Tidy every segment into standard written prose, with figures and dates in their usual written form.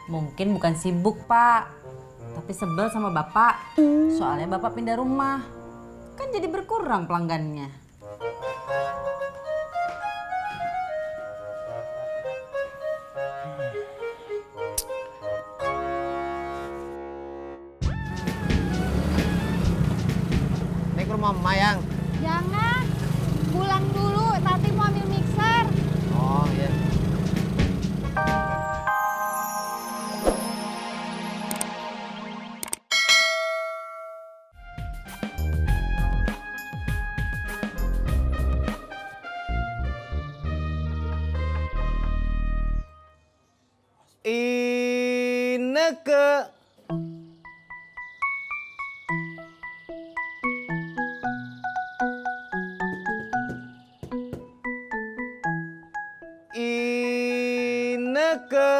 Mungkin bukan sibuk, Pak. Tapi sebel sama Bapak. Soalnya Bapak pindah rumah. Kan jadi berkurang pelanggannya. Ini ke rumah Emak yang? Jangan. Pulang dulu, Tati mau ambil mixer. Oh iya. Ineke. Ineke.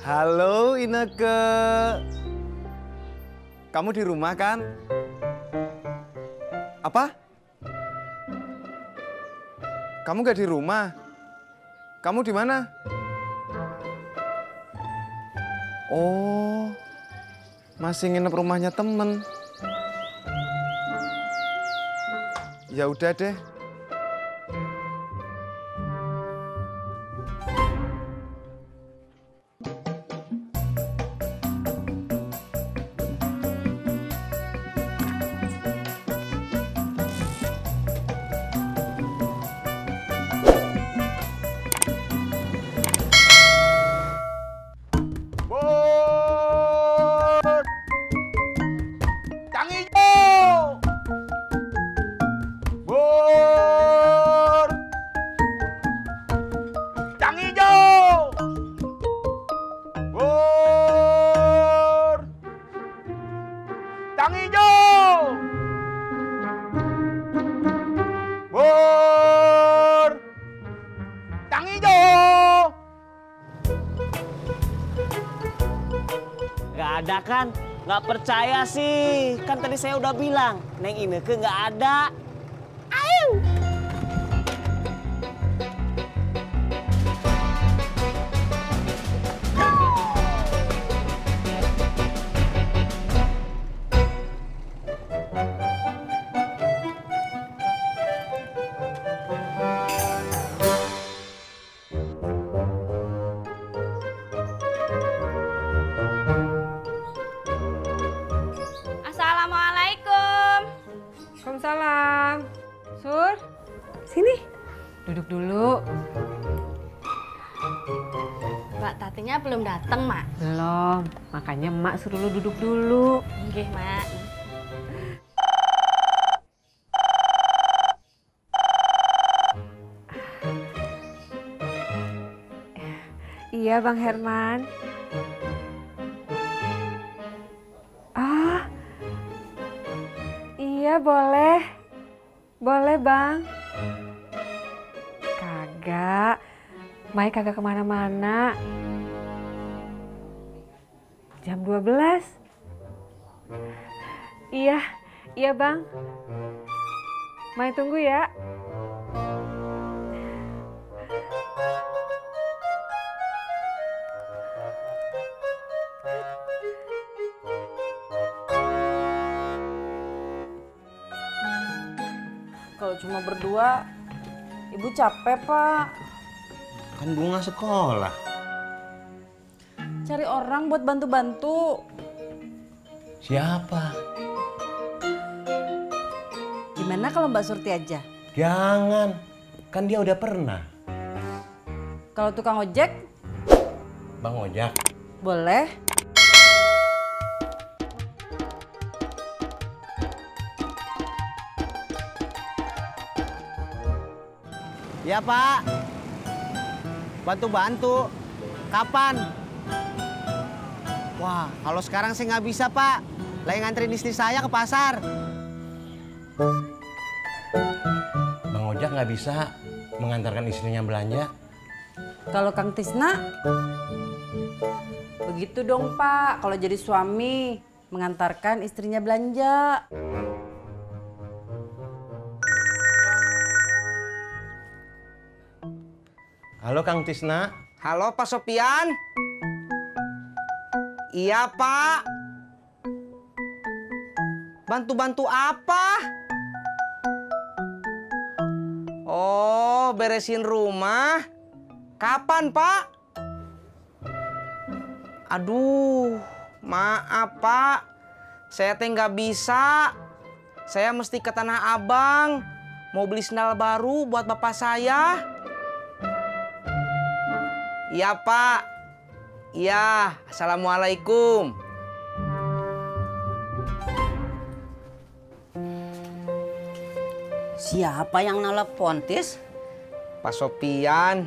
Halo Ineke. Kamu di rumah kan? Apa? Kamu gak di rumah? Kamu di mana? Oh, masih nginep rumahnya temen. Ya udah deh. Nggak ada kan? Nggak percaya sih. Kan tadi saya udah bilang, Neng Ineke nggak ada. Ayo. Assalamualaikum. Waalaikumsalam. Sur, sini. Duduk dulu. Mbak Tatinya belum datang, Mak. Belum, makanya Mak suruh lu duduk dulu. Nggih, Mak. Iya, Bang Herman. Ah, iya boleh. Boleh, Bang. Kagak. Mai kagak kemana-mana. Jam 12. Iya, iya Bang. Mai tunggu ya. Kalau cuma berdua, Ibu capek, Pak. Kan Bunga sekolah. Cari orang buat bantu-bantu. Siapa? Gimana kalau Mbak Surti aja? Jangan. Kan dia udah pernah. Kalau tukang ojek, Bang Ojak. boleh. Ya Pak. Bantu-bantu. Kapan? Wah, kalau sekarang sih nggak bisa Pak. Lagi nganterin istri saya ke pasar. Bang Ojak nggak bisa mengantarkan istrinya belanja. Kalau Kang Tisna, begitu dong Pak. Kalau jadi suami, mengantarkan istrinya belanja. Halo Kang Tisna. Halo Pak Sopian. Iya Pak. Bantu-bantu apa? Oh, beresin rumah. Kapan Pak? Aduh, maaf Pak. Saya teh nggak bisa. Saya mesti ke Tanah Abang. Mau beli sendal baru buat bapak saya. Iya Pak. Iya, assalamualaikum. Siapa yang nelpon, Tis? Pak Sopian.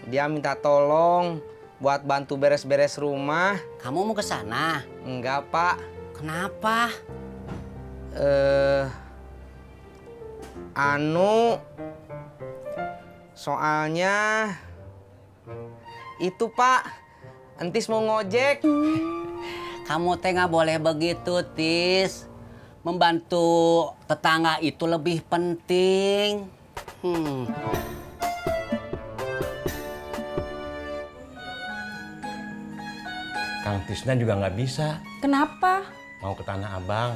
Dia minta tolong buat bantu beres-beres rumah. Kamu mau ke sana? Enggak Pak. Kenapa? Soalnya itu Pak, entis mau ngojek. Kamu teh nggak boleh begitu, Tis. Membantu tetangga itu lebih penting. Kang Tisna juga nggak bisa. Kenapa? Mau ke Tanah Abang,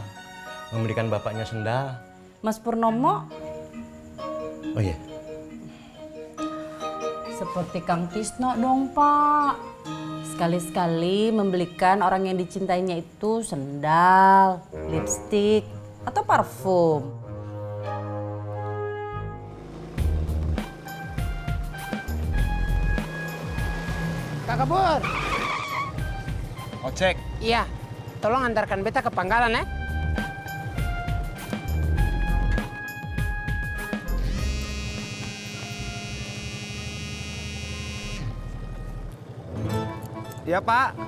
memberikan bapaknya sendal. Mas Purnomo? Oh iya. Seperti Kang Tisna dong Pak. Sekali-sekali membelikan orang yang dicintainya itu sendal, lipstik, atau parfum. Kakak Pur. Ojek. Iya, tolong antarkan beta ke pangkalan ya. Iya Pak.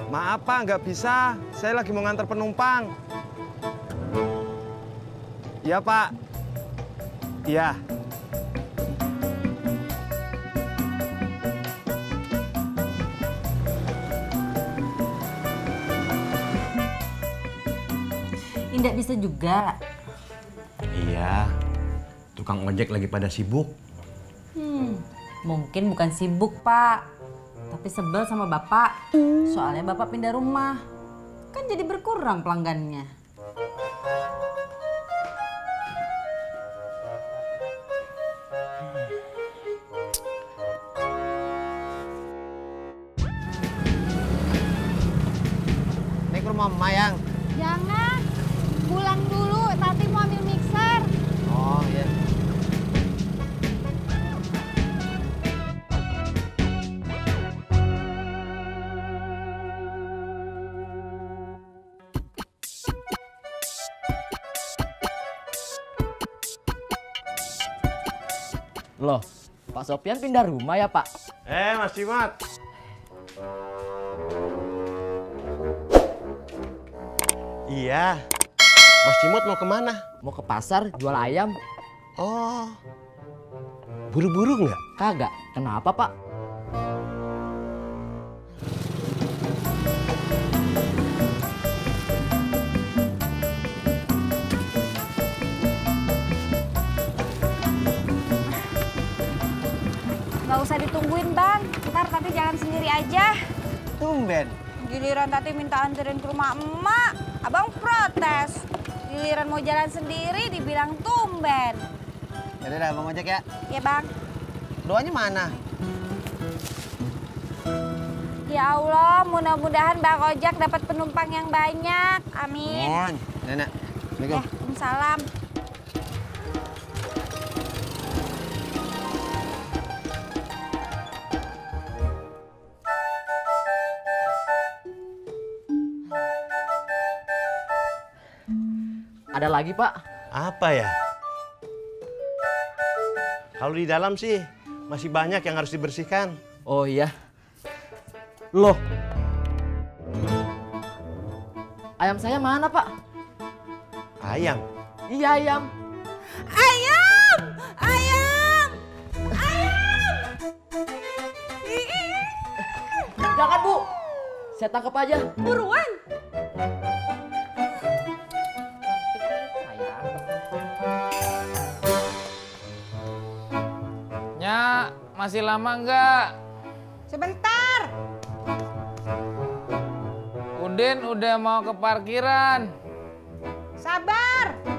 Maaf Pak, nggak bisa. Saya lagi mau ngantar penumpang. Iya Pak. Iya. Indah bisa juga. Iya. Tukang ojek lagi pada sibuk. Mungkin bukan sibuk Pak, tapi sebel sama Bapak. Soalnya Bapak pindah rumah. Kan jadi berkurang pelanggannya. Ini ke rumah Mayang. Jangan. Pulang dulu, Tati mau ambil mixer. Oh iya. Loh, Pak Sopian pindah rumah ya, Pak? Mas Cimat. Iya. Mas Cimut mau kemana? Mau ke pasar jual ayam? Oh. Buru-buru nggak? Kagak. Kenapa, Pak? Nggak usah ditungguin Bang, ntar Tati jalan sendiri aja. Tumben. Giliran Tati minta anterin ke rumah emak, Abang protes. Giliran mau jalan sendiri dibilang tumben. Yaudah dah, Bang ojek ya. Ya Bang. Doanya mana? Ya Allah, mudah-mudahan Bang Ojek dapat penumpang yang banyak. Amin. Mohon. Nenek. Ya, Waalaikumsalam. Ada lagi, Pak? Apa ya? Kalau di dalam sih masih banyak yang harus dibersihkan. Oh iya. Loh. Ayam saya mana, Pak? Ayam. Iya, ayam. Ayam! Ayam! Jangan, Bu. Saya tangkap aja. Buruan. Nya, masih lama nggak? Sebentar. Udin udah mau ke parkiran. Sabar.